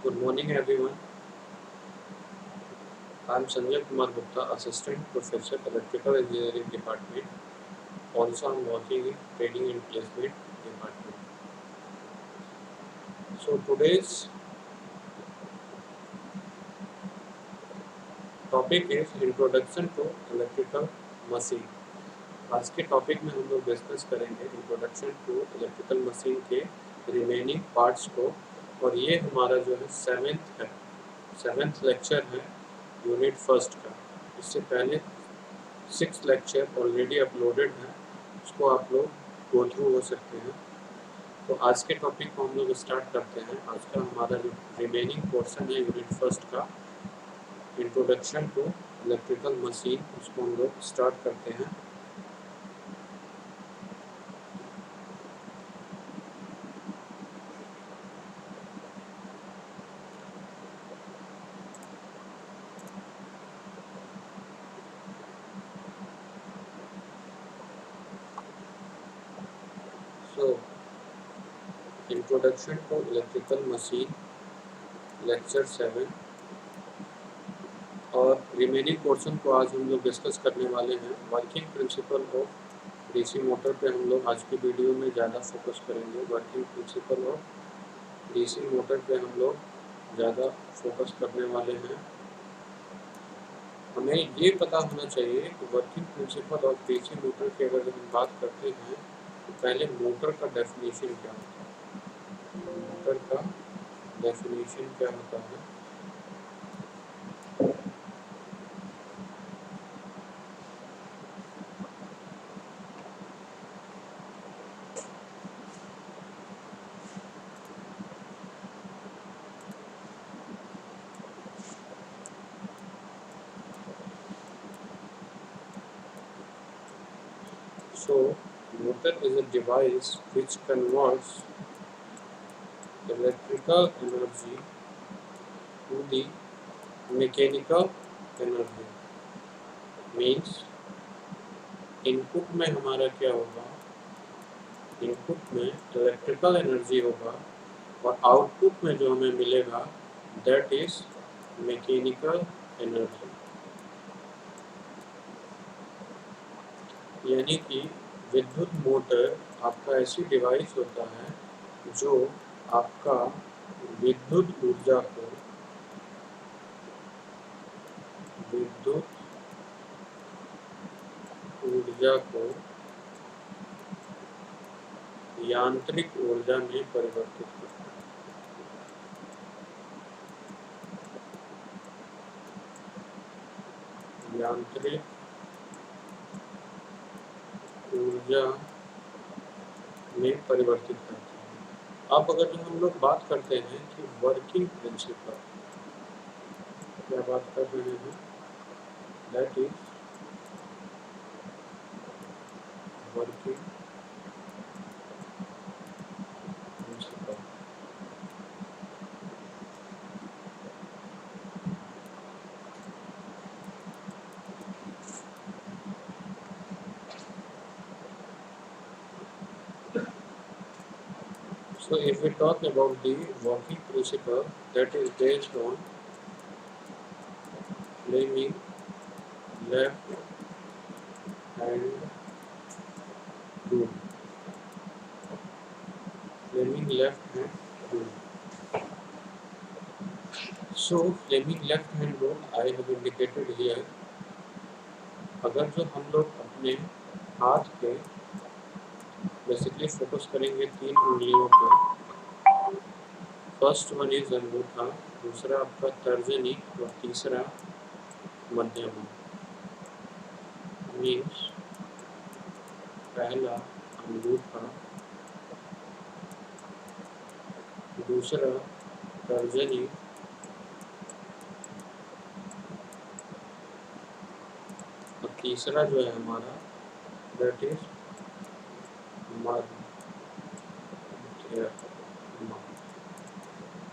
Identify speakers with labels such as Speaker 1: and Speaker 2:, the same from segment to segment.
Speaker 1: Good morning, everyone. I'm Sanjay Kumar Gupta, Assistant Professor, Electrical Engineering Department. Also, I'm working in Training and Placement Department. So, today's topic is Introduction to Electrical Machine. आज के topic में हम लोग discuss करेंगे introduction to electrical machine के remaining parts को, और ये हमारा जो है सेवेंथ लेक्चर है यूनिट फर्स्ट का। इससे पहले 6 लेक्चर ऑलरेडी अपलोडेड है, उसको आप लोग गो थ्रू हो सकते हैं। तो आज के टॉपिक को हम लोग स्टार्ट करते हैं। आज का हमारा जो रिमेनिंग पोर्शन है यूनिट फर्स्ट का, इंट्रोडक्शन टू इलेक्ट्रिकल मशीन, उसको हम लोग स्टार्ट करते हैं। Introduction to electrical machine lecture 7 और रिमेनिंग पोर्शन को आज हम लोग डिस्कस करने वाले हैं। Working principle of DC motor पे हम लोग आज की वीडियो में ज़्यादा फोकस करेंगे। Working principle of DC motor पे हम लोग ज़्यादा फोकस करने वाले हैं। हमें ये पता होना चाहिए कि working principle of DC motor की अगर हम बात करते हैं तो पहले मोटर का डेफिनेशन क्या होता है। मोटर का डेफिनेशन क्या होता है? So, motor is a device which converts electrical energy to the mechanical energy. Means input में हमारा क्या होगा, इनपुट में इलेक्ट्रिकल एनर्जी होगा और आउटपुट में जो हमें मिलेगा दैट इज मैकेनिकल एनर्जी। यानी कि विद्युत मोटर आपका ऐसी डिवाइस होता है जो आपका विद्युत ऊर्जा को यांत्रिक ऊर्जा में परिवर्तित करता है। यांत्रिक ऊर्जा में परिवर्तित करता है। अब अगर जो हम लोग बात करते हैं कि वर्किंग प्रिंसिपल, क्या बात कर रहे हैं, that is working principle. So if we talk about the working principle, that is based on Fleming left hand rule. Fleming left hand rule. So Fleming left hand rule I have indicated here. अगर जो हम लोग अपने हाथ के basically focus करेंगे 3 उंगलियों पे, फर्स्ट वन इज अंगूठा, दूसरा आपका तर्जनी और तीसरा मध्यमा। मीन्स पहला अंगूठा, दूसरा तर्जनी और तीसरा जो है हमारा दैट इज मध्य।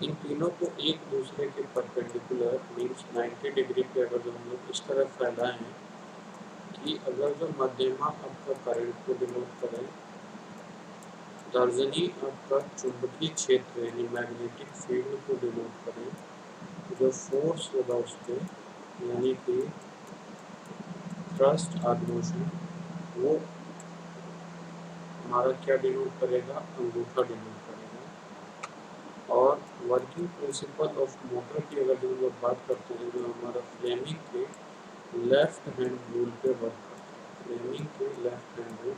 Speaker 1: इन तीनों को एक दूसरे के परपेंडिकुलर मीन्स 90 डिग्री पे अगर जो हम लोग इस तरह फैलाएं कि अगर जो मध्यमा आपका करंट को डिनोट करें तर्जनी आपका चुंबकीय क्षेत्र यानी मैग्नेटिक फील्ड को डिनोट करें, जो फोर्स होगा उस पर, यानी कि थ्रस्ट और मोशन, वो हमारा क्या डिनोट करेगा, अंगूठा डिनोट करेगा। और वर्किंग प्रिंसिपल ऑफ मोटर की अगर जो लोग बात करते हैं, जो हमारा फ्लेमिंग के लेफ्ट हैंड रूल पे वर्क करता है, फ्लेमिंग के लेफ्ट हैंड रूल,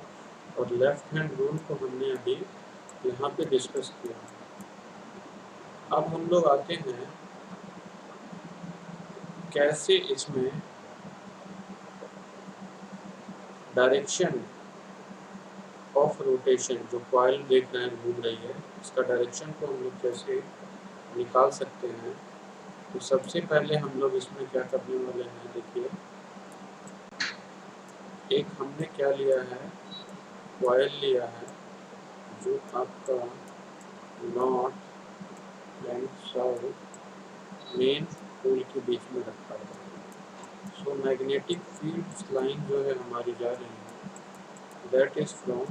Speaker 1: और लेफ्ट हैंड रूल को हमने अभी यहाँ पे डिस्कस किया। अब हम लोग आते हैं कैसे इसमें डायरेक्शन ऑफ रोटेशन, जो कॉइल देख रहे हैं घूम रही है, इसका डायरेक्शन को हम लोग कैसे निकाल सकते हैं। तो सबसे पहले हम लोग इसमें क्या करने वाले हैं, देखिए एक हमने क्या लिया है, कॉइल लिया है जो आपका नॉर्थ एंड साउथ मेन पोल के बीच में रखा है। सो मैग्नेटिक फील्ड लाइन जो है हमारी जा रही है, that is from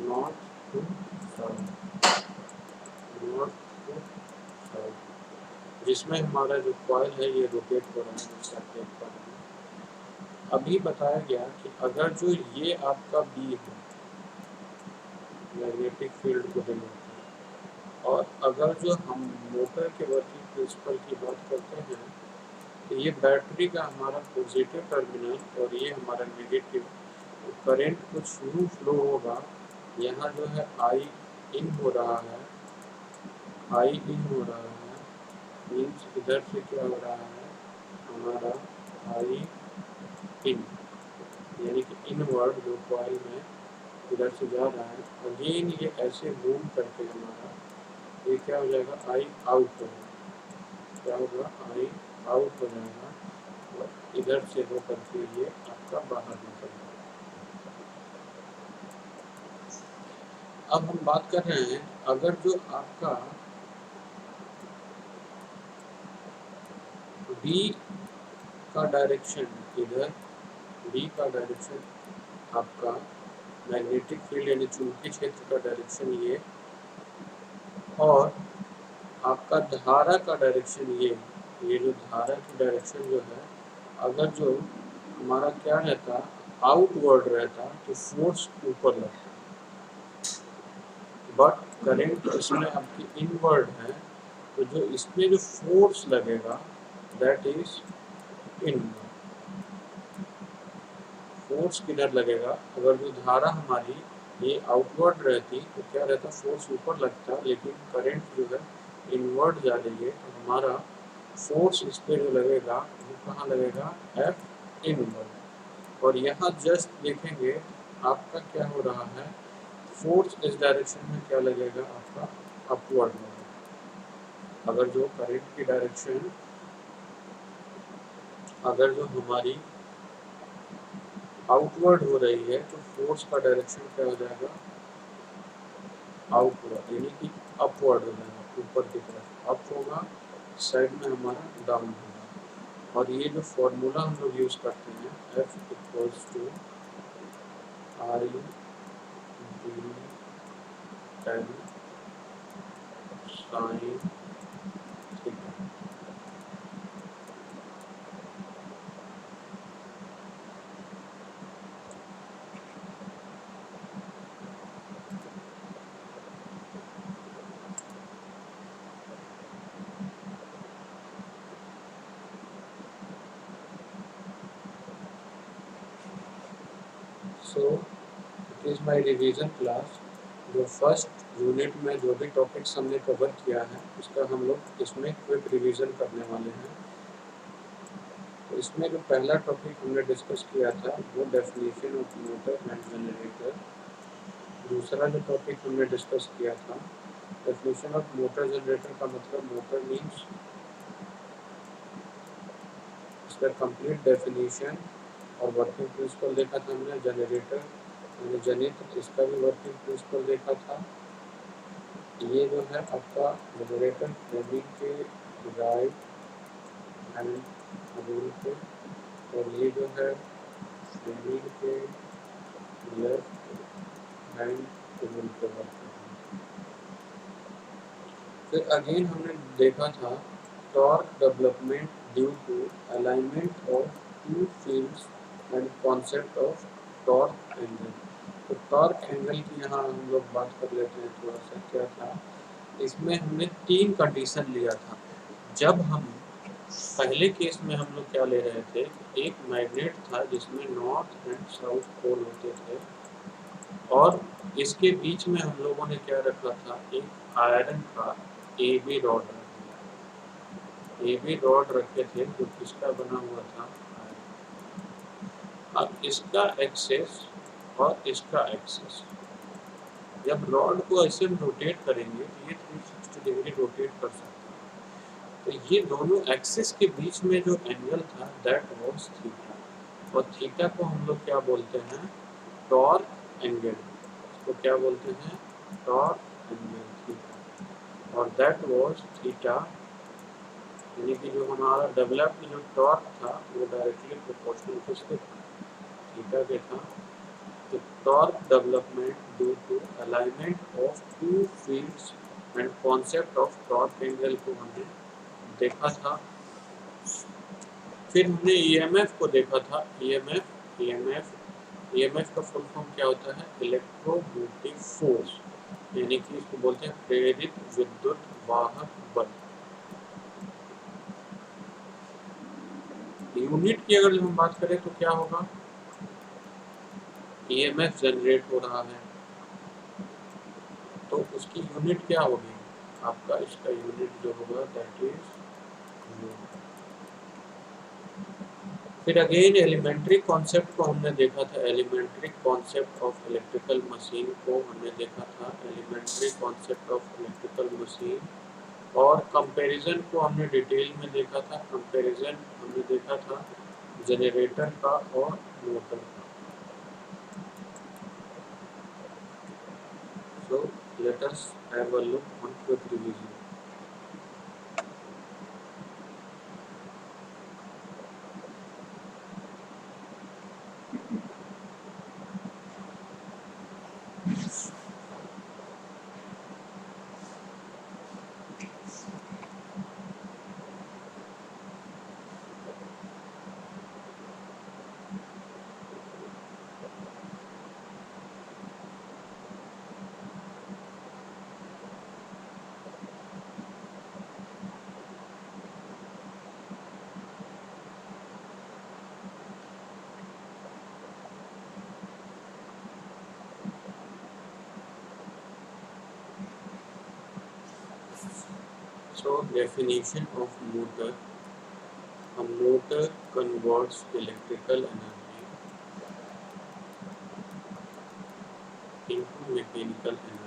Speaker 1: north to south, north to south, जिसमें हमारा जो कॉइल है ये रोटेट हो रहा है, इसका टेप कर रहा है। अभी बताया गया कि अगर जो ये आपका बी है मैग्नेटिक फील्ड को डिनोट है, और अगर जो हम मोटर के वर्किंग प्रिंसिपल की बात करते हैं, तो ये बैटरी का हमारा पॉजिटिव टर्मिनल और ये हमारा नेगेटिव, तो करंट कुछ यूँ फ्लो होगा। यहाँ जो है आई इन हो रहा है, आई इन हो रहा है, मीन्स इधर से क्या हो रहा है हमारा आई इन, यानी कि इनवर्ड जो कॉइल में इधर से जा रहा है, अगेन ये ऐसे मूव करके हमारा ये क्या हो जाएगा, आई आउट हो जाएगा, क्या होगा, आई आउट हो जाएगा, और इधर से हो करके ये आपका बाहर निकल जाएगा। अब हम बात कर रहे हैं, अगर जो आपका बी का डायरेक्शन इधर, बी का डायरेक्शन आपका मैग्नेटिक फील्ड यानी चुंबकीय क्षेत्र का डायरेक्शन ये, और आपका धारा का डायरेक्शन ये जो धारा की डायरेक्शन जो है, अगर जो हमारा क्या रहता, आउटवर्ड रहता, तो फोर्स ऊपर लगता, बट करंट इसमें आपकी इनवर्ड है, तो जो इसमें जो फोर्स लगेगा दैट इज इनवर्ड। फोर्स किधर लगेगा, अगर जो धारा हमारी ये आउटवर्ड रहती तो क्या रहता, फोर्स ऊपर लगता, लेकिन करंट जो है इनवर्ड जा रही है, तो हमारा फोर्स इस पर जो लगेगा वो कहाँ लगेगा, एफ इनवर्ड। और यहाँ जस्ट देखेंगे आपका क्या हो रहा है, फोर्स इस डायरेक्शन में क्या लगेगा आपका, अपवर्ड लगेगा। अगर जो करंट की डायरेक्शन, अगर जो हमारी आउटवर्ड हो रही है, तो फोर्स का डायरेक्शन क्या हो जाएगा, आउटवर्ड, यानी कि अपवर्ड हो जाएगा, ऊपर की तरफ अप होगा, साइड में हमारा डाउन होगा। और ये जो फॉर्मूला हम लोग यूज़ करते हैं, F equals to I D ten sine theta. So it is my revision class. जो फर्स्ट यूनिट में जो भी टॉपिक्स हमने कवर किया है, उसका हम लोग इसमें क्विक रिवीजन करने वाले हैं। तो इसमें जो पहला टॉपिक हमने डिस्कस किया था वो definition of motor and generator. दूसरा जो टॉपिक हमने डिस्कस किया था, डेफिनेशन ऑफ मोटर जनरेटर का मतलब मोटर मीन्स इसका कंप्लीट डेफिनेशन, और वर्किंग प्रिंसिपल देखा था हमने। जनरेटर यानी जनित्र, इसका भी वर्किंग प्रिंसिपल देखा था। ये जो है आपका जनरेटर फ्लेमिंग के राइट हैंड रूल पे, और ये जो है फ्लेमिंग के लेफ्ट हैंड रूल पे वर्क करता है। फिर अगेन हमने देखा था torque development due to alignment of two fields and concept of torque angle. तो टॉर्क एंगल की यहाँ हम लोग बात कर लेते हैं थोड़ा सा क्या था। इसमें हमने 3 कंडीशन लिया था। जब हम पहले केस में हम लोग क्या ले रहे थे, एक मैग्नेट था जिसमें नॉर्थ एंड साउथ पोल होते थे और इसके बीच में हम लोगों ने क्या रखा था, एक आयरन का AB रॉड रखे थे जो किसका बना हुआ था। अब इसका एक्सेस और इसका एक्सेस, जब रॉड को ऐसे रोटेट करेंगे तो ये 360 डिग्री रोटेट कर सकता है। तो ये दोनों एक्सेस के बीच में जो एंगल था दैट वाज थीटा, और थीटा को हम लोग क्या बोलते हैं, टॉर्क एंगल। इसको क्या बोलते हैं, टॉर्क एंगल थीटा, और दैट वाज थीटा, यानी कि जो हमारा डेवलप्ड जो टॉर्क था वो डायरेक्टली प्रोपोर्शनल किसके था, थीटा के था। तो torque development due to alignment of two fields and concept of torque angle को हमने देखा था। फिर हमने ईएमएफ को देखा था। ईएमएफ का फुल फॉर्म क्या होता है, इलेक्ट्रोमोटिव फोर्स, यानी कि इसको बोलते हैं प्रेरित विद्युत वाहक बल। यूनिट की अगर हम बात करें तो क्या होगा, ईएमएफ जनरेट हो रहा है तो उसकी यूनिट क्या होगी, आपका इसका यूनिट जो होगा दैट इज। फिर अगेन एलिमेंट्री कॉन्सेप्ट को हमने देखा था, elementary concept of electrical machine को हमने देखा था, elementary concept of electrical machine. और कंपैरिजन को हमने डिटेल में देखा था। कंपैरिजन हमने देखा था जनरेटर का और मोटर का। So let us have a look on quick revision. So definition of motor. A motor converts electrical energy into mechanical energy.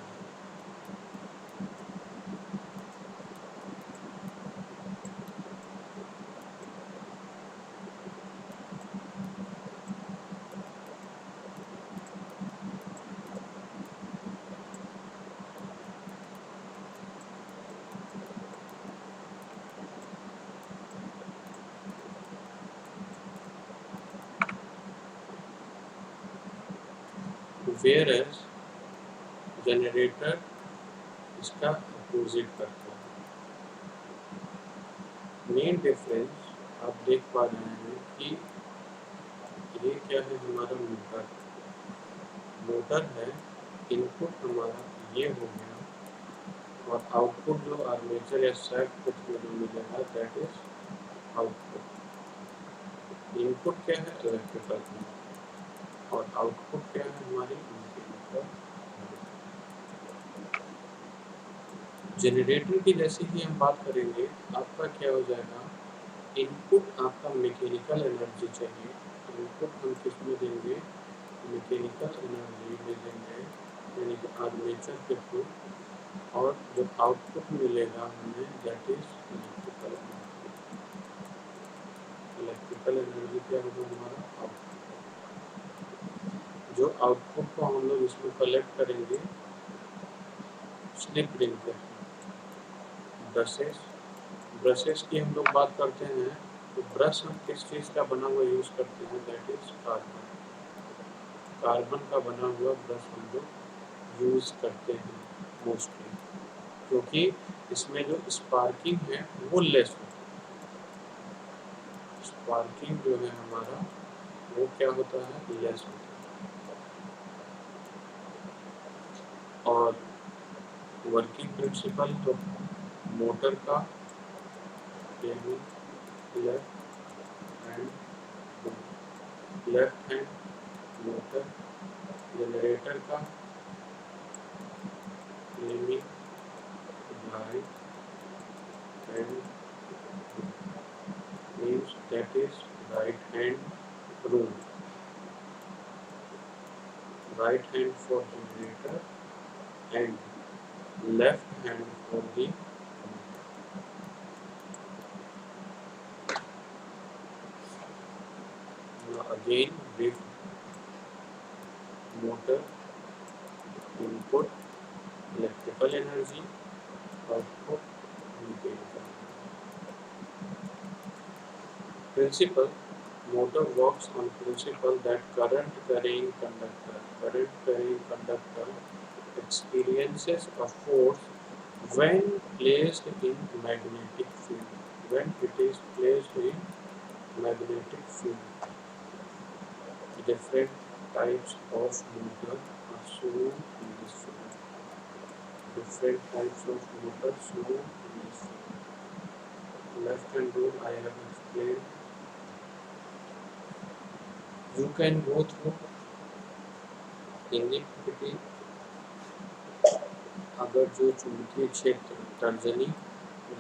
Speaker 1: Whereas generator इसका अपोजिट करता है। मेन डिफरेंस आप देख पा रहे हैं कि ये क्या है, हमारा मोटर है, इनपुट हमारा ये हो गया और आउटपुट जो आर्मेचर या शाफ्ट कुछ में जो मिलेगा दैट इज आउटपुट। इनपुट क्या है, इलेक्ट्रिकल, और आउटपुट क्या है हमारी मैकेनिकल। जनरेटर की जैसे ही हम बात करेंगे आपका क्या हो जाएगा, इनपुट आपका मैकेनिकल एनर्जी चाहिए, इनपुट हम किस में देंगे, मैकेनिकल एनर्जी में देंगे यानी कि आर्मेचर के थ्रू, और जो आउटपुट मिलेगा हमें that is electrical energy. Electrical energy क्या होगा हमारा आउटपुट। जो आउटपुट को हम लोग इसमें कलेक्ट करेंगे स्लिप रिंग पे, ब्रशेस की हम लोग बात करते हैं तो ब्रश हम किस चीज़ का बना हुआ यूज़ करते हैं, दैट इज कार्बन का बना हुआ ब्रश हम लोग यूज़ करते हैं। मोस्टली, क्योंकि इसमें जो स्पार्किंग है वो लेस होता है। स्पार्किंग जो है हमारा वो क्या होता है, लेस होता है। और वर्किंग प्रिंसिपल तो मोटर का लेफ्ट हैंड मोटर, जनरेटर का aiming right hand, means that is right hand rule, right hand for generator and left hand for the again with motor input electrical energy, output mechanical principle. Motor works on principle that current carrying conductor experiences a force when placed in magnetic field. When it is placed in magnetic field, different types of motor are shown in this figure. Different types of motor shown in this figure. Left hand rule I have explained. You can go through iniquity अगर जो चुंबकीय क्षेत्र तर्जनी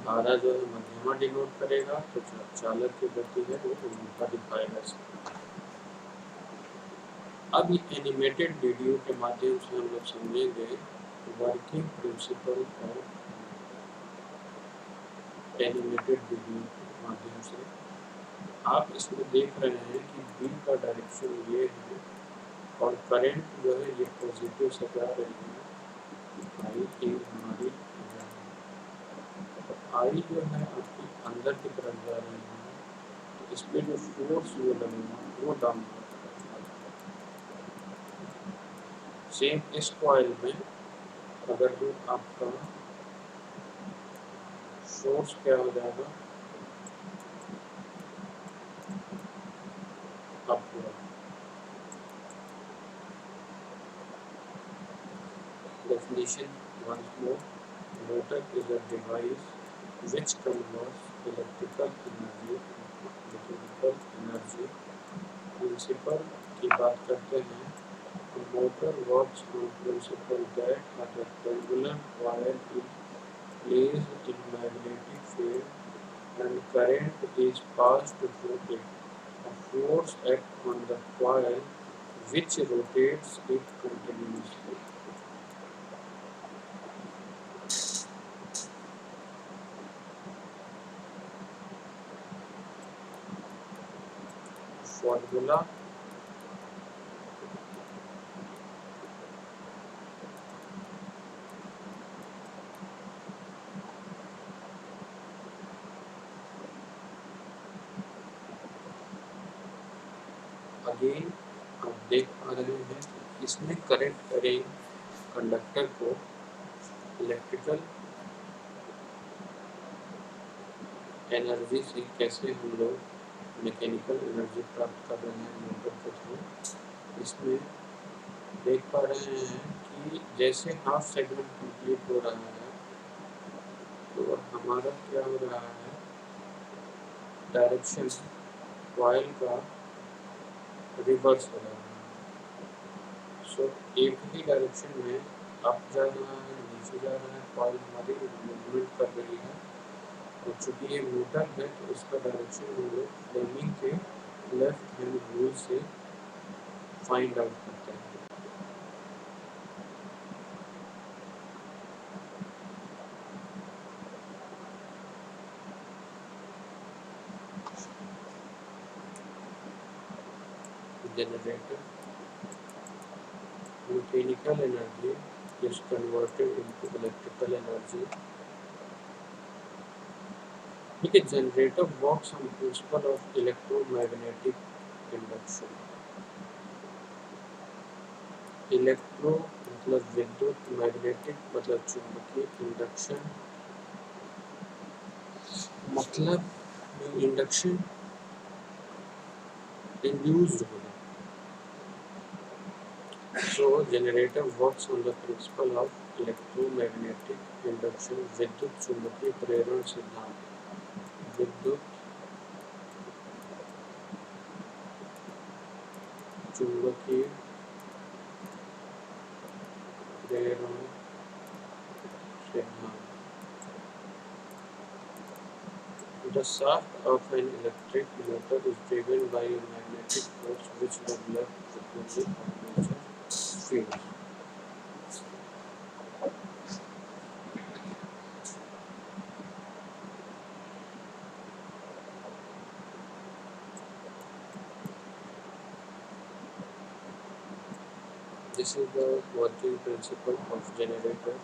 Speaker 1: धारा जो है मध्यमा denote करेगा तो चालक की गति है वो उल्टा दिखाएगा। अब एनिमेटेड वीडियो के माध्यम से हम लोग समझेंगे working principle of animated video के माध्यम से। आप इसमें देख रहे हैं कि बी का डायरेक्शन ये है और करंट जो है ये पॉजिटिव से जा रही है। आई की हमारी आई जो है आपकी अंदर की तरफ जा रही है, तो इसमें जो फोर्स वो लगेगा वो डाउन। सेम इस कॉइल में अगर जो आपका फोर्स क्या हो जाएगा, upward. Definition once more: motor is a device which converts electrical energy into mechanical energy। Principle की बात करते हैं तो motor works on principle that a rectangular wire is placed in magnetic field and current is passed through it. A force acts on the coil which rotates it continuously. Formula again आप देख पा रहे हैं कि इसमें current current conductor को electrical energy से कैसे हम लोग मैकेनिकल एनर्जी प्राप्त कर रहे हैं मोटर के थ्रू। इसमें देख पा रहे हैं कि जैसे हाफ सेगमेंट कंप्लीट हो रहा है तो हमारा क्या हो रहा है, डायरेक्शन कॉइल का रिवर्स हो रहा है। सो एक ही डायरेक्शन में अप जा रहा है, नीचे जा रहा है, कॉइल हमारी मूवमेंट कर रही है। और चूँकि ये मोटर है तो इसका डायरेक्शन हम लोग फ्लेमिंग के लेफ्ट हैंड रूल से फाइंड आउट करते हैं। Generator, mechanical energy is converted into electrical energy। देखिए generator works on principle of electromagnetic induction. Electro मतलब विद्युत, मैग्नेटिक मतलब चुंबकीय, इंडक्शन मतलब इंडक्शन इंड्यूस्ड होना। So generator works on the principle of electromagnetic induction, विद्युत चुंबकीय प्रेरण सिद्धांत, विद्युत चुंबकीय प्रेरण सिद्धांत। The shaft of an electric motor is driven by a magnetic force which develops frequently armature fields. This is the working principle of generator,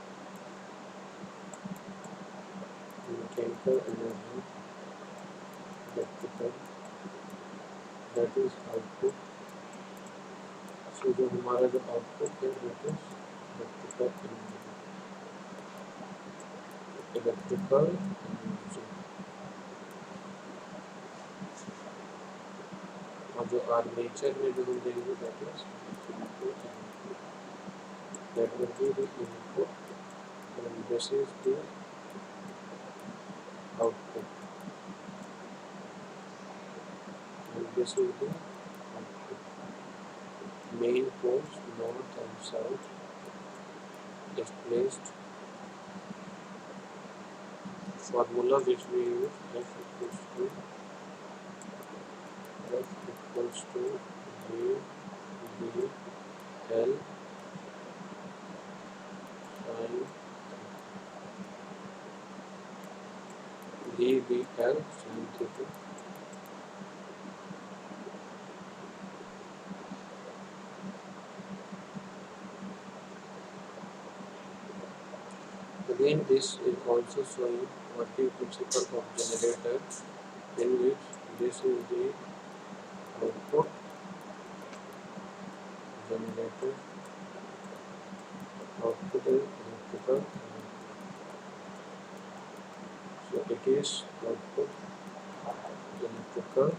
Speaker 1: mechanical energy, electrical, that is output. So जो हमारा जो output है that is electrical energy, electrical energy, और जो armature में जो हम देंगे that is mechanical energy, that will be the input and this is the output and this is the output. Main poles north and south is placed. Formula which we use F equals to V B L sin V B L sin theta. Again, this is also showing working principle of generator, in which this is the output generator, output is electrical energy. So it is output electrical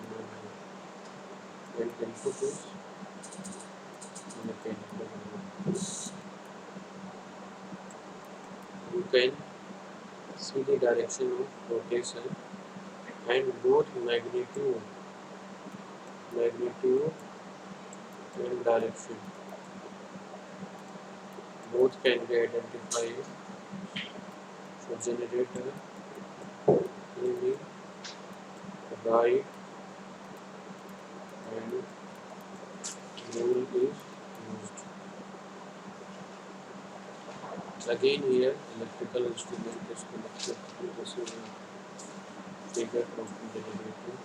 Speaker 1: energy and input is mechanical energy. You can see the direction of rotation and both magnitude and direction both can be identified. So generator will be right and rule is used. Again here electrical instrument is connected to this is a figure of the generator.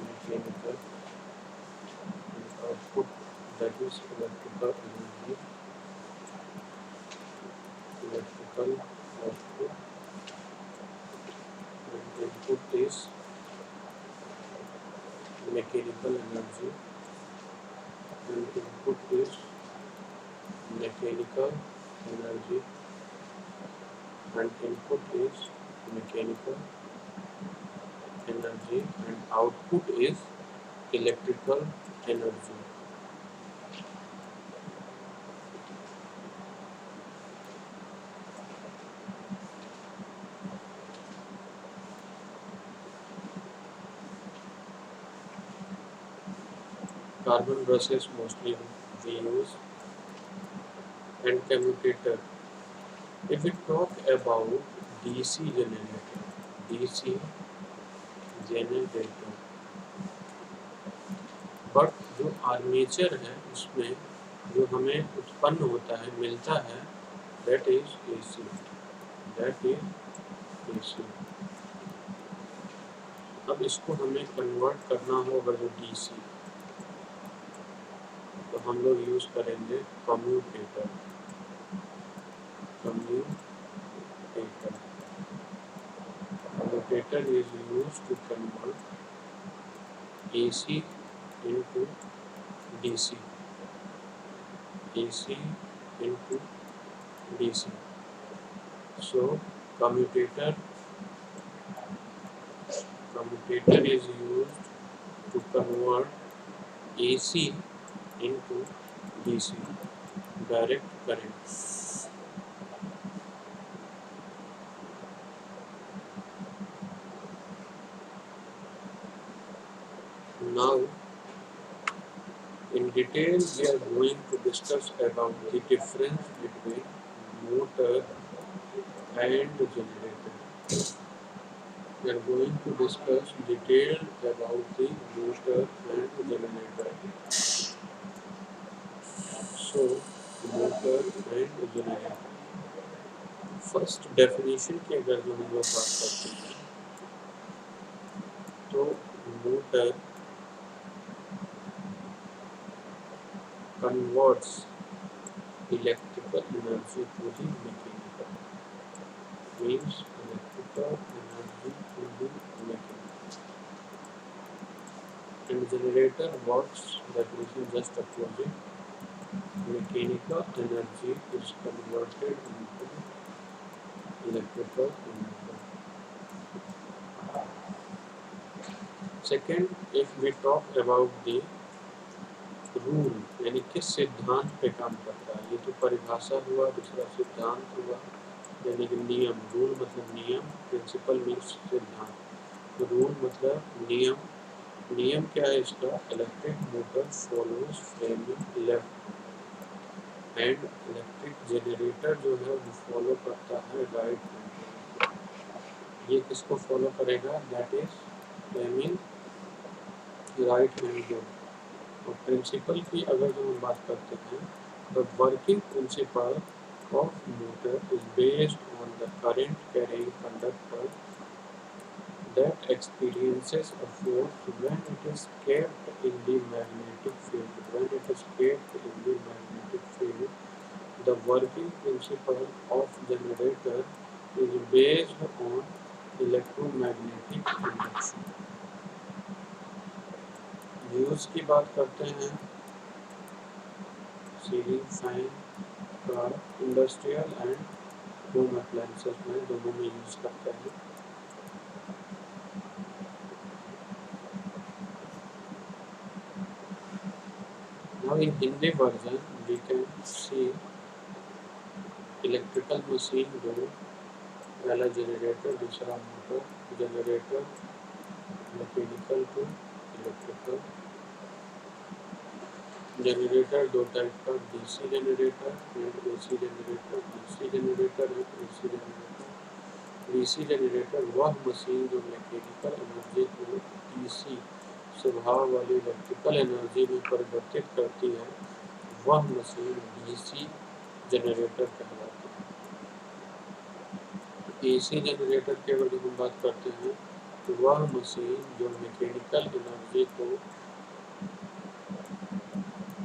Speaker 1: Mechanical and output, that is electrical energy, electrical output, and input is mechanical energy and input is mechanical energy and input is mechanical energy and output is electrical energy. Carbon brushes mostly we use and commutator. If we talk about DC DC generator, but जो armature है उसमें जो हमें उत्पन्न होता है मिलता है that is AC, that is AC। अब इसको हमें कन्वर्ट करना होगा जो DC, तो हम लोग यूज करेंगे commutator. Commutator is used to convert AC into DC, AC into DC. So commutator is used to convert AC into DC, direct current. Now, in detail, we are going to discuss about the difference between motor and generator. We are going to discuss detail about the motor and generator. So, motor and generator. First definition की अगर जो हम लोग बात करते हैं तो motor converts electrical energy to the mechanical, means electrical energy to the mechanical, and generator works definition just opposite, mechanical energy is converted into electrical energy. Second, if we talk about the rule, यानी किस सिद्धांत पे काम करता है, ये तो परिभाषा हुआ, दूसरा सिद्धांत हुआ, यानी कि नियम। रूल मतलब नियम, प्रिंसिपल मीन्स सिद्धांत, रूल मतलब नियम। नियम क्या है इसका? Electric motor follows framing left and electric generator जो है वो फॉलो करता है राइट हैंड। ये किसको फॉलो करेगा? That is framing right hand rule. और प्रिंसिपल की अगर जो हम बात करते हैं, the working principle of motor is based on the current carrying conductor that experiences a force when it is kept in the magnetic field. When it is kept in the magnetic field, the working principle of generator is based on electromagnetic induction. Use की बात करते हैं, ceiling fan का industrial and home appliances में दोनों में use करते हैं। Now in Hindi version we can see electrical machine दो, पहला जनरेटर दूसरा motor, generator mechanical to electrical. Generator दो टाइप का, DC generator and AC generator. DC generator and AC generator. DC generator वह मशीन जो mechanical energy को DC स्वभाव वाली इलेक्ट्रिकल एनर्जी में परिवर्तित करती है, वह मशीन डीसी जनरेटर कहलाती है। एसी जनरेटर की अगर हम बात करते हैं तो वह मशीन जो मैकेनिकल एनर्जी को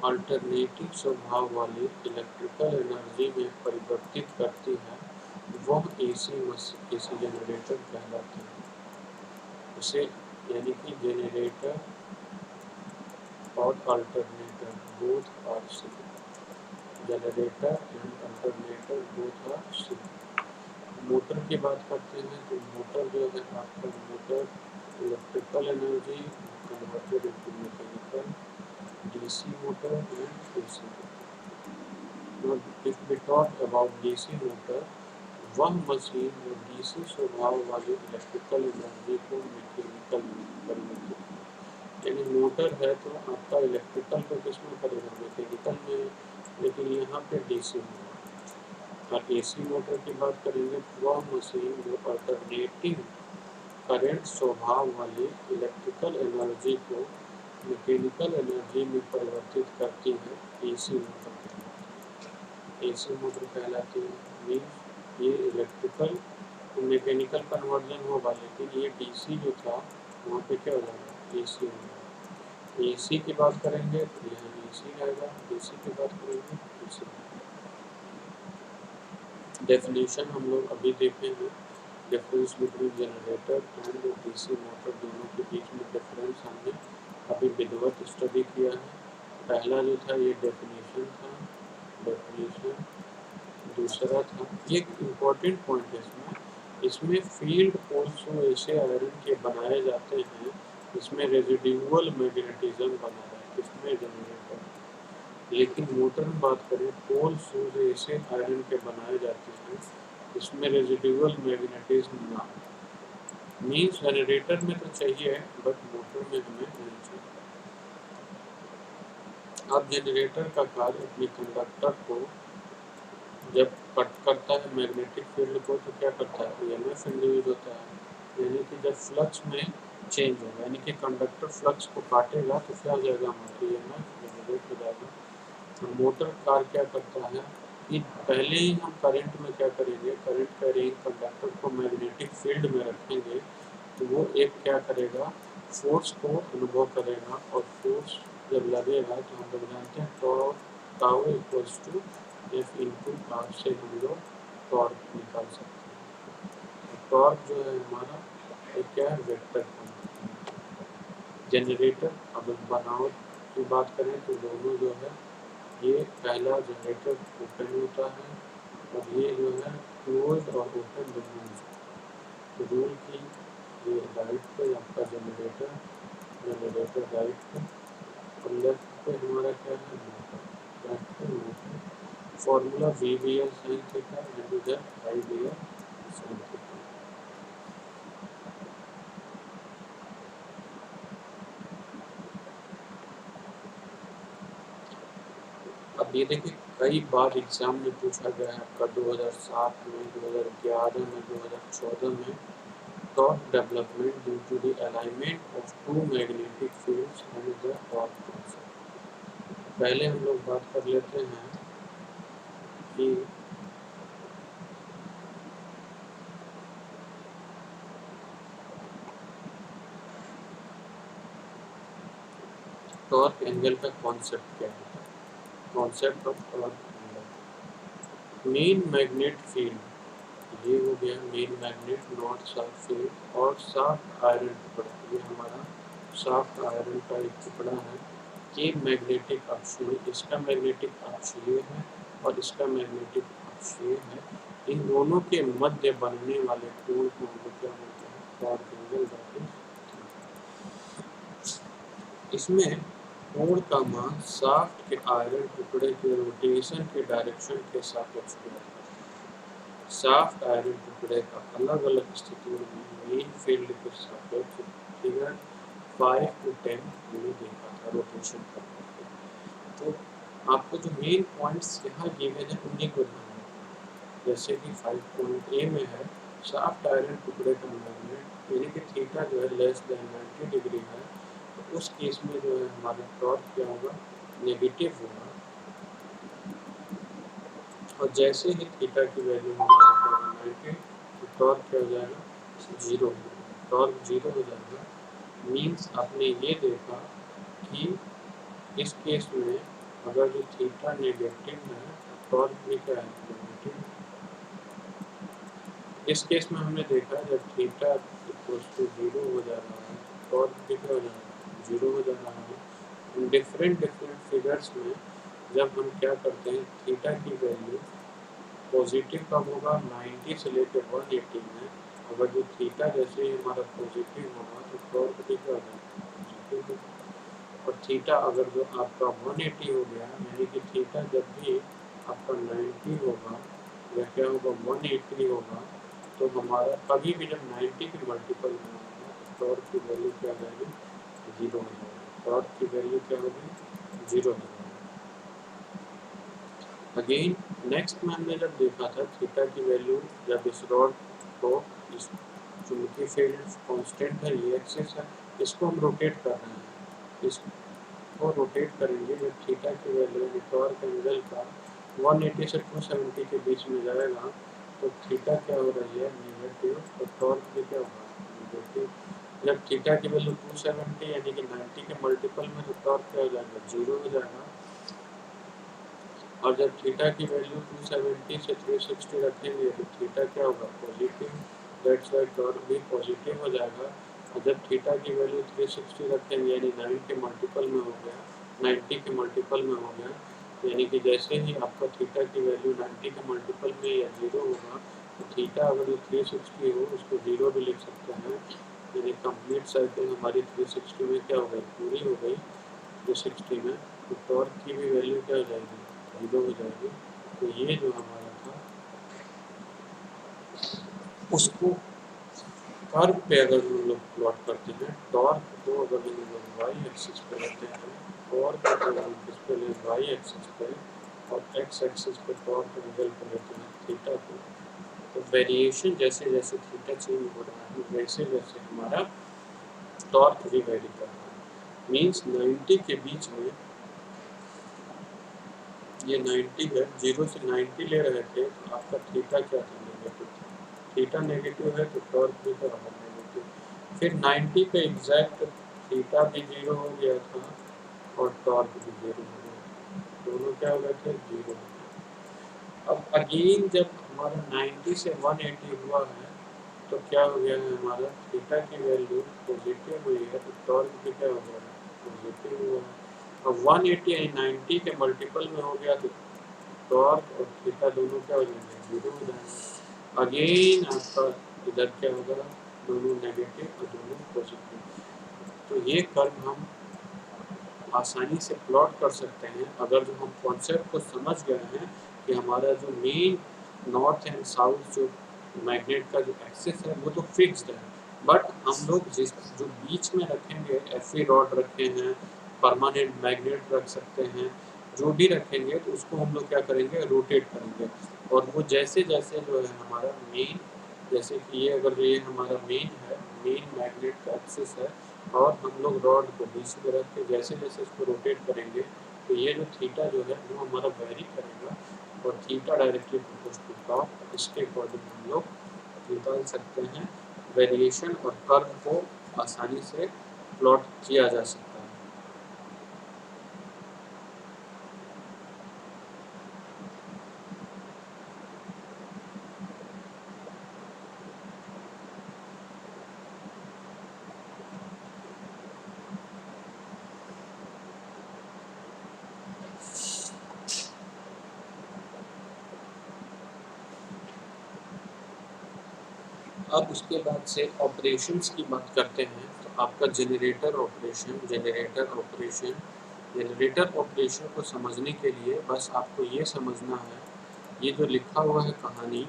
Speaker 1: अल्टरनेटिव स्वभाव वाली इलेक्ट्रिकल एनर्जी में परिवर्तित करती है, वह एसी जनरेटर कहलाती है। उसे यानी कि जनरेटर और alternator both are same, generator and alternator both are same. Motor की बात करते हैं तो मोटर जो है आपका motor electrical energy converted into mechanical, DC motor and AC motor. Now, if we talk about DC motor, वह मशीन जो DC स्वभाव वाली इलेक्ट्रिकल एनर्जी को मैकेनिकल में परिवर्तित, यानी मोटर है तो आपका इलेक्ट्रिकल को किसमें करेगा? मैकेनिकल में, लेकिन यहाँ पे DC में। और AC मोटर की बात करेंगे तो वह मशीन जो अल्टरनेटिव करंट स्वभाव वाली इलेक्ट्रिकल एनर्जी को मैकेनिकल एनर्जी में परिवर्तित करती है, एसी मोटर कहलाती है। एसी मोटर कहलाती है मीन्स ये इलेक्ट्रिकल तो मैकेनिकल कन्वर्जन होगा, लेकिन ये डीसी जो था वहाँ पे क्या हो जाएगा? एसी होगा। एसी की बात करेंगे तो यहाँ एसी रहेगा, डीसी की बात करेंगे डीसी। डेफिनेशन हम लोग अभी देखेंगे, difference between generator and DC motor, दोनों के बीच में डिफरेंस हमने अभी विधिवत स्टडी किया है। पहला जो था ये डेफिनेशन था, डेफिनेशन। दूसरा था, ये एक इम्पॉर्टेंट पॉइंट है इसमें फील्ड पोल्स ऐसे आयरन के बनाए जाते हैं इसमें रेजिडुअल मैग्नेटिज्म बना है, इसमें जनरेटर। लेकिन मोटर में बात करें, पोल शूज ऐसे आयरन के बनाए जाते हैं इसमें रेजिडुअल मैग्नेटिज्म ना हो। मीन्स जनरेटर में तो चाहिए बट मोटर में हमें नहीं चाहिए। अब जनरेटर का कार्य अपने कंडक्टर को जब कट करता है मैग्नेटिक फील्ड को तो क्या करता है, ईएमएफ इंड्यूस होता है। यानी कि जब फ्लक्स में चेंज होगा, यानी कि कंडक्टर फ्लक्स को काटेगा तो क्या हो जाएगा, हमारा ईएमएफ जनरेट हो जाएगा। तो मोटर कार क्या करता है कि पहले ही हम करंट में क्या करेंगे, करंट करेंगे कंडक्टर को मैग्नेटिक फील्ड में रखेंगे तो वो एक क्या करेगा, फोर्स को अनुभव करेगा और फोर्स जब लगेगा तो हम लोग जानते हैं tau equals to F into R से हम लोग टॉर्क निकाल सकते हैं। टॉर्क जो है हमारा ये क्या है, वेक्टर क्वांटिटी। जनरेटर अब बनावट की बात करें तो दोनों जो है, ये पहला जनरेटर ओपन होता है और ये जो है क्लोज और ओपन दोनों हो सकता है। रूल की ये राइट पे आपका जनरेटर, जनरेटर राइट पे और लेफ्ट पे हमारा क्या है, मोटर, लेफ्ट पे motor. Formula V B L sine theta and इधर I B L sine theta. अब ये देखिए कई बार एग्जाम में पूछा गया है आपका 2007 में, 2011 में, 2014 में, torque development due to the alignment of two magnetic fields and the torque concept. पहले हम लोग बात कर लेते हैं कि टॉर्क एंगल का कॉन्सेप्ट क्या है। Concept of torque angle, main magnet field, ये हो गया main magnet, north south field और सॉफ्ट आयरन टुकड़ा, ये हमारा सॉफ्ट आयरन का एक टुकड़ा है। ये मैग्नेटिक अक्ष में, इसका मैग्नेटिक अक्ष ये है और इसका मैग्नेटिक अक्ष ये है। इन दोनों के मध्य बनने वाले कोण को हम लोग क्या बोलते हैं, टॉर्क एंगल। दैट इज, इसमें कोण का मान शाफ्ट के आयरन टुकड़े के रोटेशन के डायरेक्शन के सापेक्ष होता है। शाफ्ट आयरन टुकड़े का अलग अलग स्थितियों में मेन फील्ड के सापेक्ष फिगर 5 to 10 हमने देखा था रोटेशन करने के। तो आपको जो मेन पॉइंट्स यहाँ गिवन है उन्हीं को ध्यान रखना। जैसे कि 5 ए में है, शाफ्ट आयरन टुकड़े का मैग्नेट यानी कि थीटा जो है लेस देन 90 डिग्री है, तो उस केस में जो है हमारा टॉर्क क्या होगा, नेगेटिव होगा। और जैसे ही थीटा की वैल्यू हमारा 90 तो टॉर्क क्या हो जाएगा, जीरो हो जाएगा, टॉर्क जीरो हो जाएगा। मीन्स आपने ये देखा कि इस केस में अगर जो थीटा नेगेटिव है तो टॉर्क भी क्या है, नेगेटिव। इस केस में हमने देखा जब थीटा इक्वल्स टू जीरो हो जा रहा है टॉर्क भी क्या हो जा रहा है, जीरो हो जा रहा है। डिफरेंट फिगर्स में जब हम क्या करते हैं, थीटा की वैल्यू पॉजिटिव कब होगा, 90 से लेकर 180 में। अगर जो थीटा जैसे ही हमारा पॉजिटिव होगा तो टॉर्क भी क्या हो जाएगा, पॉजिटिव होगा। और थीटा अगर जो आपका 180 हो गया, यानी कि थीटा जब भी आपका 90 होगा या क्या होगा 180 होगा, तो हमारा कभी भी जब 90 के मल्टीपल में होगा तो टॉर्क की वैल्यू क्या हो जाएगी, जीरो हो जाएगी। टॉर्क की वैल्यू क्या होगी, जीरो हो जाएगी। अगेन नेक्स्ट में हमने जब देखा था थीटा की वैल्यू, जब इस रॉड को, इस चुंबकीय फील्ड कांस्टेंट है, ये एक्सिस है, इसको हम रोटेट कर रहे हैं, इसको रोटेट करेंगे जब थीटा की वैल्यू टॉर्क एंगल का 180 से 270 के बीच में जाएगा तो थीटा क्या हो रही है, नेगेटिव, तो टॉर्क भी क्या होगा, नेगेटिव। जब थीटा की वैल्यू 270 यानी कि 90 के मल्टीपल में तो टॉर्क क्या हो जाएगा, जीरो हो जाएगा। और जब थीटा की वैल्यू 270 से 360 रखेंगे तो थीटा क्या होगा, पॉजिटिव। दैट्स वाई टॉर्क भी पॉजिटिव हो जाएगा। और जब थीटा की वैल्यू 360 रखेंगे यानी 9 के मल्टीपल में हो गया, 90 के मल्टीपल में हो गया, यानी कि जैसे ही आपका थीटा की वैल्यू 90 के मल्टीपल में या 0 होगा तो थीटा अगर 360 हो उसको 0 भी लिख सकते हैं, यानी कंप्लीट साइकिल हमारी 360 में क्या हो गई, पूरी हो गई 360 में, तो टॉर्क की भी वैल्यू क्या हो जाएगी, 0 हो जाएगी। तो ये जो हमारा था उसको कर्व पे अगर हम लोग प्लॉट करते हैं, टॉर्क को अगर हम लोग वाई एक्सिस पे लेते हैं, टॉर्क को हम किस पे ले, वाई एक्सिस पे, और एक्स एक्सिस पे टॉर्क एंगल पे लेते हैं थीटा को, तो वेरिएशन जैसे जैसे थीटा चेंज हो रहा है वैसे वैसे हमारा टॉर्क भी वेरी कर रहा है। मीन्स 90 के बीच में, ये 90 है, 0 से 90 ले रहे थे तो आपका थीटा क्या था, नेगेटिव था। थीटा नेगेटिव है तो टॉर्क भी क्या होगा, नेगेटिव। फिर 90 पे एग्जैक्ट थीटा भी 0 हो गया था और टॉर्क भी 0 हो गया, दोनों क्या हो गए थे, 0 हो गए। अब अगेन जब हमारा 90 से 180 हुआ है तो क्या हो गया है, हमारा थीटा की वैल्यू पॉजिटिव हुई है तो टॉर्क भी क्या हो गया, पॉजिटिव हुआ है। अब 180 यानी 90 के मल्टीपल में हो गया तो टॉर्क और थीटा दोनों क्या हो जाएंगे, 0 हो जाएंगे। अगेन आपका इधर क्या होगा, दोनों नेगेटिव और दोनों पॉजिटिव। तो ये कर्व हम आसानी से प्लॉट कर सकते हैं अगर जो हम कॉन्सेप्ट को समझ गए हैं कि हमारा जो मेन नॉर्थ एंड साउथ जो मैग्नेट का जो एक्सिस है वो तो फिक्स्ड है, बट हम लोग जिस जो बीच में रखेंगे, एफई रॉड रखे हैं, परमानेंट मैग्नेट रख सकते हैं, जो भी रखेंगे तो उसको हम लोग क्या करेंगे, रोटेट करेंगे। और वो जैसे जैसे जो है हमारा मेन, जैसे कि ये अगर ये हमारा मेन है, मेन मैग्नेट का एक्सिस है, और हम लोग रॉड को बीच में रख के जैसे जैसे इसको रोटेट करेंगे तो ये जो थीटा जो है वो हमारा वेरी करेगा, और theta directly proportional to top, इसके अकॉर्डिंग हम लोग निकाल सकते हैं वेरिएशन, और कर्व को आसानी से प्लॉट किया जा सकता है। अब उसके बाद से ऑपरेशंस की बात करते हैं, तो आपका जनरेटर ऑपरेशन, जनरेटर ऑपरेशन को समझने के लिए बस आपको ये समझना है, ये जो लिखा हुआ है कहानी,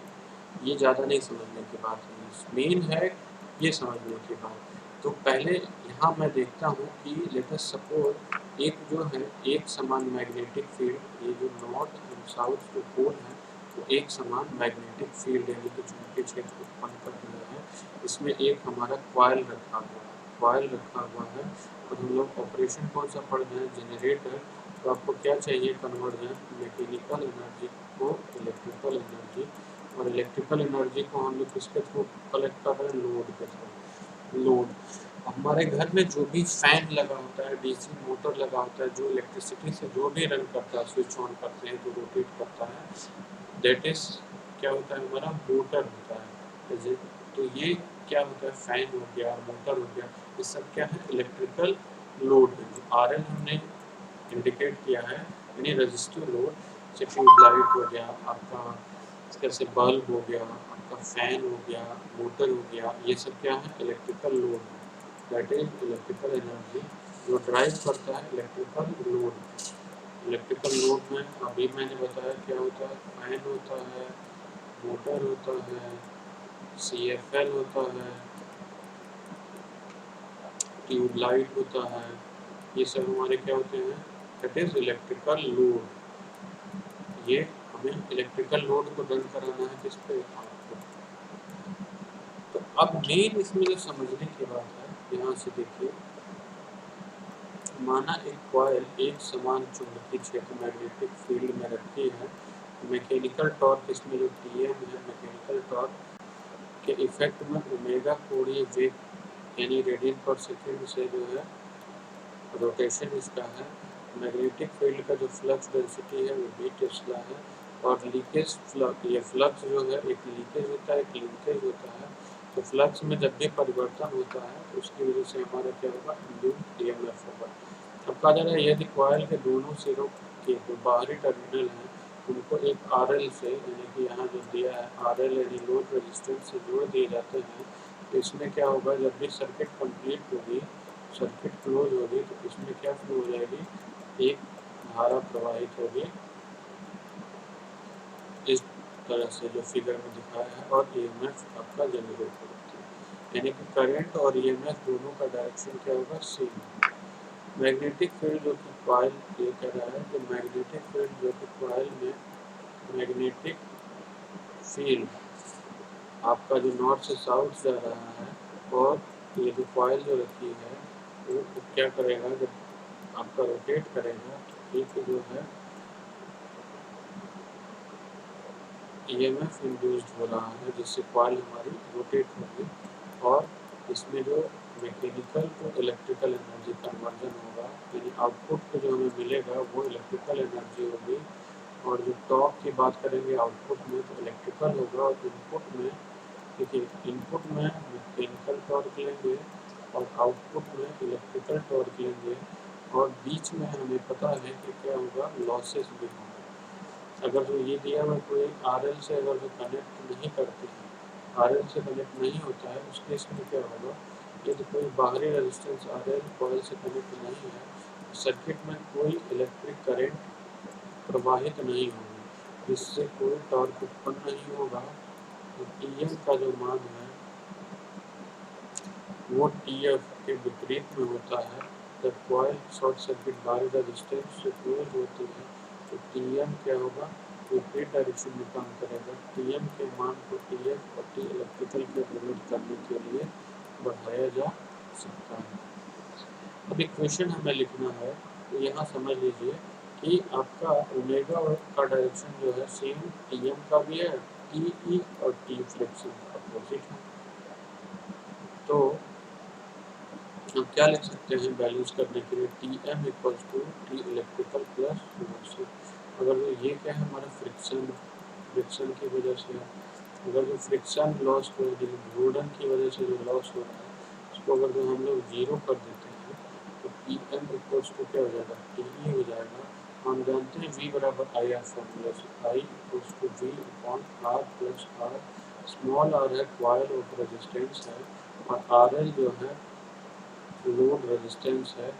Speaker 1: ये ज़्यादा नहीं समझने की बात है, मेन है ये समझने की बात। तो पहले यहाँ मैं देखता हूँ कि लेट अस सपोज एक जो है एक समान मैग्नेटिक फील्ड, ये जो नॉर्थ एंड साउथ जो पोल है वो एक समान मैग्नेटिक फील्ड यानी कि चुंबकीय क्षेत्र उत्पन्न कर रहा है, इसमें एक हमारा कॉइल रखा हुआ है, और हम लोग ऑपरेशन कौन सा पढ़ रहे हैं, जनरेटर। तो आपको क्या चाहिए, कन्वर्जन मैकेनिकल एनर्जी को इलेक्ट्रिकल एनर्जी, और इलेक्ट्रिकल एनर्जी को हम लोग किसके थ्रू कलेक्ट कर रहे हैं, लोड के थ्रू। लोड, हमारे घर में जो भी फैन लगा होता है, डीसी मोटर लगा होता है, जो इलेक्ट्रिसिटी से जो भी रन करता है, स्विच ऑन करते हैं तो रोटेट करता है, दैट इज क्या होता है, हमारा मोटर होता है। तो ये क्या होता है, फैन हो गया, मोटर हो गया, ये सब क्या है, इलेक्ट्रिकल लोड है। जो आर एल हमने इंडिकेट किया है यानी रजिस्टिव लोड, जैसे ट्यूबलाइट हो गया आपका, इस तरह से बल्ब हो गया आपका, फैन हो गया, मोटर हो गया, ये सब क्या है, इलेक्ट्रिकल लोड है। दैट इज इलेक्ट्रिकल एनर्जी जो ड्राइव करता है इलेक्ट्रिकल लोड। इलेक्ट्रिकल लोड में अभी मैंने बताया क्या होता है, फैन होता है, मोटर होता है, CFL होता है, ट्यूबलाइट होता है, ये सब हमारे क्या होते हैं, दैट इज इलेक्ट्रिकल लोड। ये हमें इलेक्ट्रिकल लोड को रन कराना है किस पे, आपको। तो अब मेन इसमें जो समझने की बात है, यहाँ से देखिए, माना एक कॉइल एक समान चुंबकीय क्षेत्र मैग्नेटिक फील्ड में रखी है, मैकेनिकल टॉर्क इसमें जो Tm है, मैकेनिकल टॉर्क के इफेक्ट में ओमेगा कोणीय वेग यानी रेडियन पर सेकेंड से जो है रोटेशन इसका है, मैग्नेटिक फील्ड का जो फ्लक्स डेंसिटी है वो v टेस्ला है, और लीकेज फ्लक्स, ये फ्लक्स जो है एक लीकेज होता है, एक लिंकेज होता है, तो फ्लक्स में जब भी परिवर्तन होता है तो उसकी वजह से हमारा क्या होगा, इंड्यूस्ड ईएमएफ होगा। अब कहा जा रहा है यदि कॉइल के दोनों सिरों के जो बाहरी टर्मिनल हैं उनको एक आरएल से, यानी कि यहाँ जो दिया है आरएल यानी लोड रेजिस्टेंस से जोड़ दिए जाते हैं, तो इसमें क्या होगा, जब भी सर्किट कंप्लीट होगी, सर्किट क्लोज होगी, तो इसमें क्या फ्लो हो जाएगी, एक धारा प्रवाहित होगी इस तरह से जो फिगर में दिखाया है, और ईएमएफ आपका जनरेट होती है, यानी कि करंट और ईएमएफ दोनों का डायरेक्शन क्या होगा, सेम। मैग्नेटिक फील्ड जो कि कॉइल, ये कह रहा है कि मैग्नेटिक फील्ड जो कि कॉइल में, मैग्नेटिक फील्ड आपका जो नॉर्थ से साउथ जा रहा है, और ये जो कॉइल जो रखी है वो क्या करेगा, जब आपका रोटेट करेगा तो एक जो है ईएमएफ इंड्यूस्ड हो रहा है, जिससे कॉइल हमारी रोटेट होगी, और इसमें जो mechanical to electrical energy conversion होगा, यानी आउटपुट को जो हमें मिलेगा वो इलेक्ट्रिकल एनर्जी होगी। और जो टॉर्क की बात करेंगे आउटपुट में, तो इलेक्ट्रिकल होगा, और इनपुट में, देखिए इनपुट में मैकेनिकल टॉर्क लेंगे और आउटपुट में इलेक्ट्रिकल टॉर्क लेंगे, और बीच में हमें पता है कि क्या होगा, लॉसेस भी होंगे। अगर जो ये दिया हुआ कोई आरएल से अगर जो कनेक्ट नहीं करते हैं, आरएल से कनेक्ट नहीं होता है, उस केस में क्या होगा, यदि कोई बाहरी रेजिस्टेंस आरएल कॉइल से कनेक्ट नहीं है, सर्किट में कोई इलेक्ट्रिक करंट प्रवाहित नहीं होगी, जिससे कोई टॉर्क उत्पन्न नहीं होगा। तो टीएम का जो मान है वो टीएफ के विपरीत में होता है। जब कॉइल शॉर्ट सर्किट बाहरी रेजिस्टेंस से क्लोज होती है तो टीएम क्या होगा, विपरीत डायरेक्शन में काम करेगा। टीएम के मान को टीएफ और टी इलेक्ट्रिकल के रिलेट करने के लिए बढ़ाया जा सकता है। अब इक्वेशन हमें लिखना है, तो यहाँ समझ लीजिए कि आपका ओमेगा का डायरेक्शन जो है सेम टीएम का भी है, टी और टी फ्लेक्शन अपोजिट है। तो हम क्या लिख सकते हैं बैलेंस करने के लिए, T M equals to T electrical plus universal. अगर ये क्या है हमारा फ्रिक्शन, फ्रिक्शन की वजह से, अगर जो फ्रिक्शन लॉस हो, घूर्णन की वजह से जो लॉस हो रहा है, उसको अगर जो हम लोग जीरो कर देते हैं तो टी एम इक्वल्स टू क्या हो जाएगा, टी ई हो जाएगा। हम जानते हैं वी बराबर आई आर फॉर्मूला से, I equals to V upon R plus R. Small R है कॉइल ऑफ रेजिस्टेंस है, और आर एल जो है लोड रेजिस्टेंस है,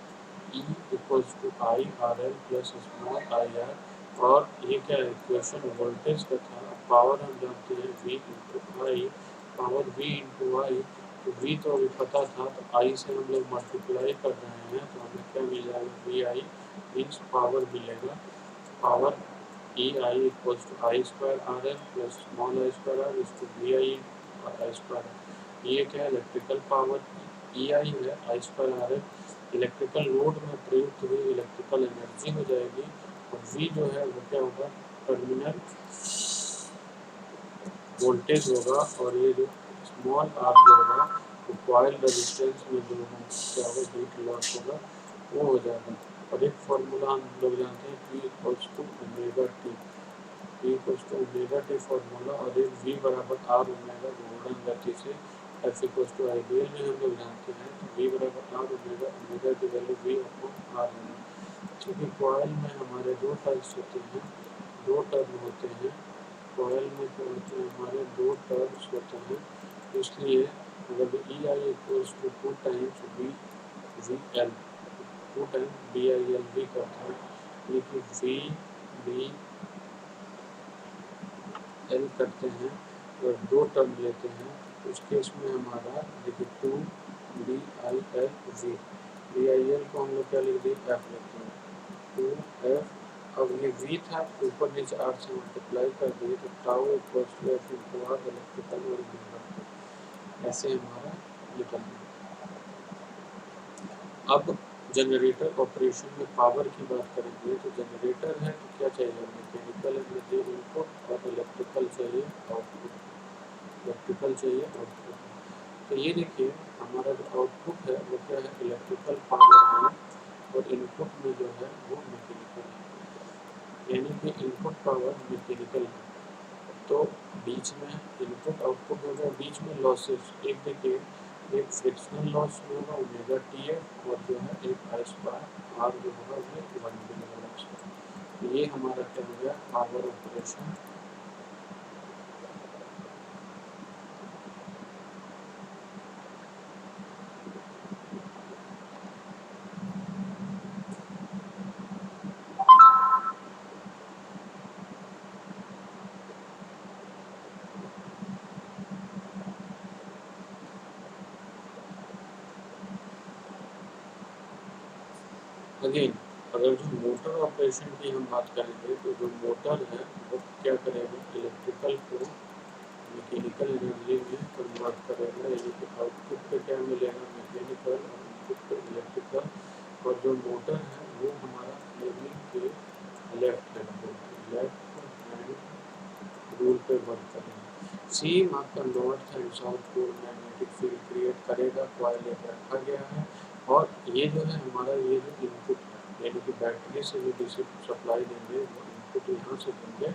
Speaker 1: E equals to I R L plus small I R. और ये क्या है, इक्वेशन वोल्टेज का था, पावर हम जानते हैं V इंटू आई, पावर V इंटू आई, तो V तो अभी पता था, तो I से हम लोग मल्टीप्लाई कर रहे हैं, तो हमें क्या मिल जाएगा, वी आई मीन्स पावर मिलेगा, power E I equals to I square R L plus small I square R is to V I और आई स्क्वायर। ये क्या है, इलेक्ट्रिकल पावर ई आई है, I square R L electrical load में प्रयुक्त हुई electrical energy हो जाएगी, और वी जो है वो क्या होगा, टर्मिनल वोल्टेज होगा, और ये जो स्मॉल आर जो होगा वो कॉइल रेजिस्टेंस में जो है क्या होगा, हीट लॉस होगा, वो हो जाएगा। और एक फॉर्मूला हम लोग जानते हैं P equals to omega T, P equals to omega T formula, और एक वी बराबर आर ओमेगा घूर्णन गति से, एफ इक्वल्स टू आइडियल में हम लोग जानते हैं, तो वी बराबर आर ओमेगा, ओमेगा की वैल्यू वी अपॉन आर होगा। क्योंकि कॉइल में हमारे दो टाइप्स होते हैं, दो टर्म होते हैं, कॉइल में क्या होते हैं हमारे दो टर्म्स होते हैं, इसलिए अगर E I equals to two times V V L, two times D I L V करता है, लेकिन वी डी एल करते हैं, और दो टर्म लेते हैं, तो उस केस में हमारा देखिए two D I L V, D I L को हम लोग क्या लिख दिए, एफ लिखते हैं, टू एफ। अब ये वी था, ऊपर नीचे आर से मल्टीप्लाई कर दिए, तो tau equals to F into R electrical और न्यूमेरिकल, ऐसे हमारा निकल गया। अब जनरेटर ऑपरेशन में पावर की बात करेंगे, तो जनरेटर है तो क्या चाहिए, मैकेनिकल एनर्जी इनपुट और इलेक्ट्रिकल चाहिए आउटपुट, इलेक्ट्रिकल चाहिए आउटपुट। तो ये देखिए हमारा जो आउटपुट है वो क्या है, इलेक्ट्रिकल पावर है, और इनपुट में जो है वो मैकेनिकल है, यानी कि इनपुट पावर मैकेनिकल है, तो बीच में इनपुट आउटपुट होगा, बीच में लॉसेस एक देखिए, एक फ्रिक्शनल लॉस होगा ओमेगा टी एफ, और जो है एक आई स्क्वायर आर जो होगा वो 1 मिली। ये हमारा क्या हो गया, पावर ऑपरेशन। अगेन अगर जो मोटर ऑपरेशन की हम बात करेंगे तो जो मोटर है वो क्या करेगा, इलेक्ट्रिकल को मैकेनिकल एनर्जी में कन्वर्ट करेगा, यानी कि आउटपुट पे क्या मिलेगा, मैकेनिकल, और इनपुट पे इलेक्ट्रिकल। और जो मोटर है वो हमारा फ्लेमिंग के लेफ्ट हैंड रूल पे वर्क करेगा। सेम आपका north and south pole magnetic field create करेगा, कॉइल एक रखा गया है। और ये जो है हमारा ये जो इनपुट है, यानी कि बैटरी से जो डीसी सप्लाई देंगे वो इनपुट यहाँ से देंगे।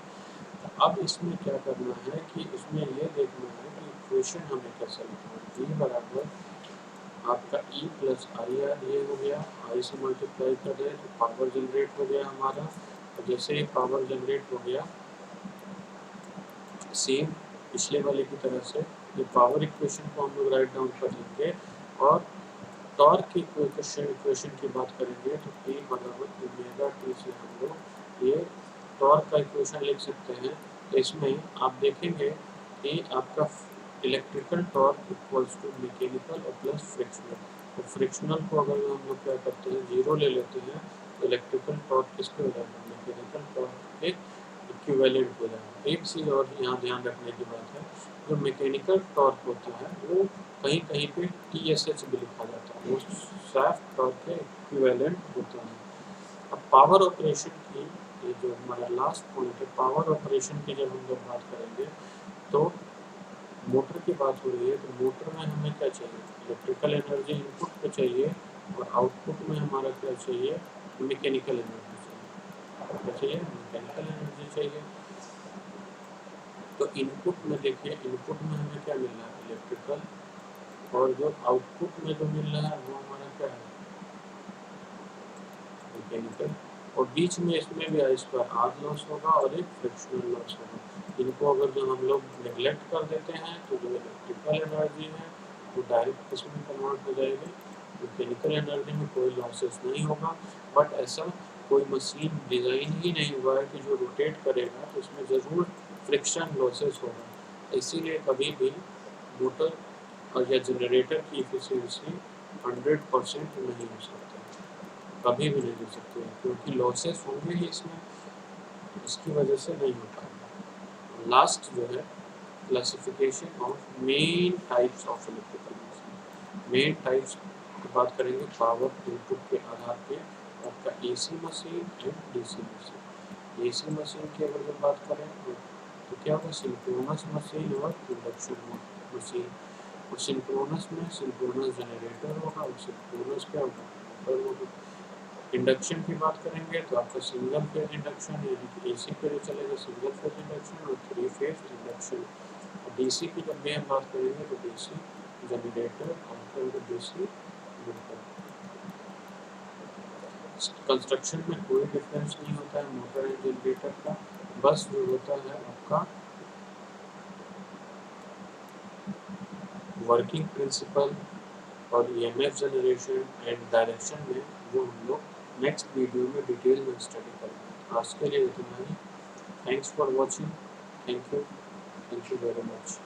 Speaker 1: तो अब इसमें क्या करना है कि इसमें ये देखना है कि इक्वेशन हमें कैसे लिखना है। ई बराबर आपका ई प्लस आई आर, ये हो गया, आई से मल्टीप्लाई कर रहे हैं तो पावर जनरेट हो गया हमारा। और जैसे ही पावर जनरेट हो गया, सेम पिछले वाले की तरह से ये पावर इक्वेशन को हम लोग राइट डाउन कर लेंगे। और टॉर्क की इक्वेशन की बात करेंगे तो P बराबर ओमेगा टी से हम लोग ये टॉर्क का इक्वेशन लिख सकते हैं। तो इसमें आप देखेंगे कि आपका electrical torque equals to mechanical और प्लस फ्रिक्शनल। तो फ्रिक्शनल को अगर हम लोग क्या करते हैं, जीरो ले लेते हैं, तो इलेक्ट्रिकल टॉर्क किसके हो जाएगा, मैकेनिकल टॉर्क के इक्विवेलेंट हो जाएगा। एक चीज़ और यहाँ ध्यान रखने की बात है, जो मैकेनिकल टॉर्क होता है वो कहीं कहीं पे TSH भी लिखा जाता है, वो शाफ्ट टॉर्क के इक्विवेलेंट होता है। अब पावर ऑपरेशन की, ये जो हमारा लास्ट पॉइंट है, पावर ऑपरेशन की जब हम लोग बात करेंगे तो मोटर की बात हो रही है। तो मोटर में हमें क्या चाहिए, इलेक्ट्रिकल एनर्जी इनपुट पे चाहिए, और आउटपुट में हमारा क्या चाहिए, मैकेनिकल एनर्जी चाहिए। क्या चाहिए, मैकेनिकल एनर्जी चाहिए। तो इनपुट में देखिए, इनपुट में हमें क्या मिल रहा है, इलेक्ट्रिकल, और जो आउटपुट में जो मिल रहा है वो हमारा क्या है, मैकेनिकल। और बीच में इसमें भी आई स्क्वायर आर लॉस होगा और एक फ्रिक्शनल लॉस होगा। इनको अगर जो हम लोग नेग्लेक्ट कर देते हैं तो जो इलेक्ट्रिकल एनर्जी है वो डायरेक्ट किसमें कन्वर्ट हो जाएगी, मैकेनिकल एनर्जी में। कोई लॉसेस नहीं होगा। बट ऐसा कोई मशीन डिज़ाइन ही नहीं हुआ है कि जो रोटेट करेगा तो उसमें ज़रूर फ्रिक्शन लॉसेस होगा। इसीलिए कभी भी मोटर और या जनरेटर की एफिशिएंसी 100% नहीं हो सकती, कभी भी नहीं हो सकती है, क्योंकि लॉसेस होंगे ही इसमें, इसकी वजह से नहीं हो पाएगा। लास्ट जो है, classification of main types of electrical machine. Main types की बात करेंगे पावर इनपुट के आधार पे, आपका AC machine and DC machine. AC machine की अगर हम बात करें तो क्या होगा, सिंक्रोनस मशीन और इंडक्शन मशीन। और सिंक्रोनस में सिंक्रोनस जनरेटर होगा, और सिंक्रोनस क्या होगा, मोटर होगा। इंडक्शन की बात करेंगे तो आपका सिंगल फेज इंडक्शन, यानी कि AC पे जो चलेगा सिंगल फेज इंडक्शन, और 3 फेज इंडक्शन। और DC की जब भी हम बात करेंगे तो DC जनरेटर और DC मोटर। कंस्ट्रक्शन में कोई डिफरेंस नहीं होता है मोटर एंड जनरेटर का, बस जो होता है आपका वर्किंग प्रिंसिपल और EMF जनरेशन एंड डायरेक्शन में, वो हम लोग नेक्स्ट वीडियो में डिटेल में स्टडी करेंगे। आज के लिए इतना ही। Thanks for watching. Thank you very much.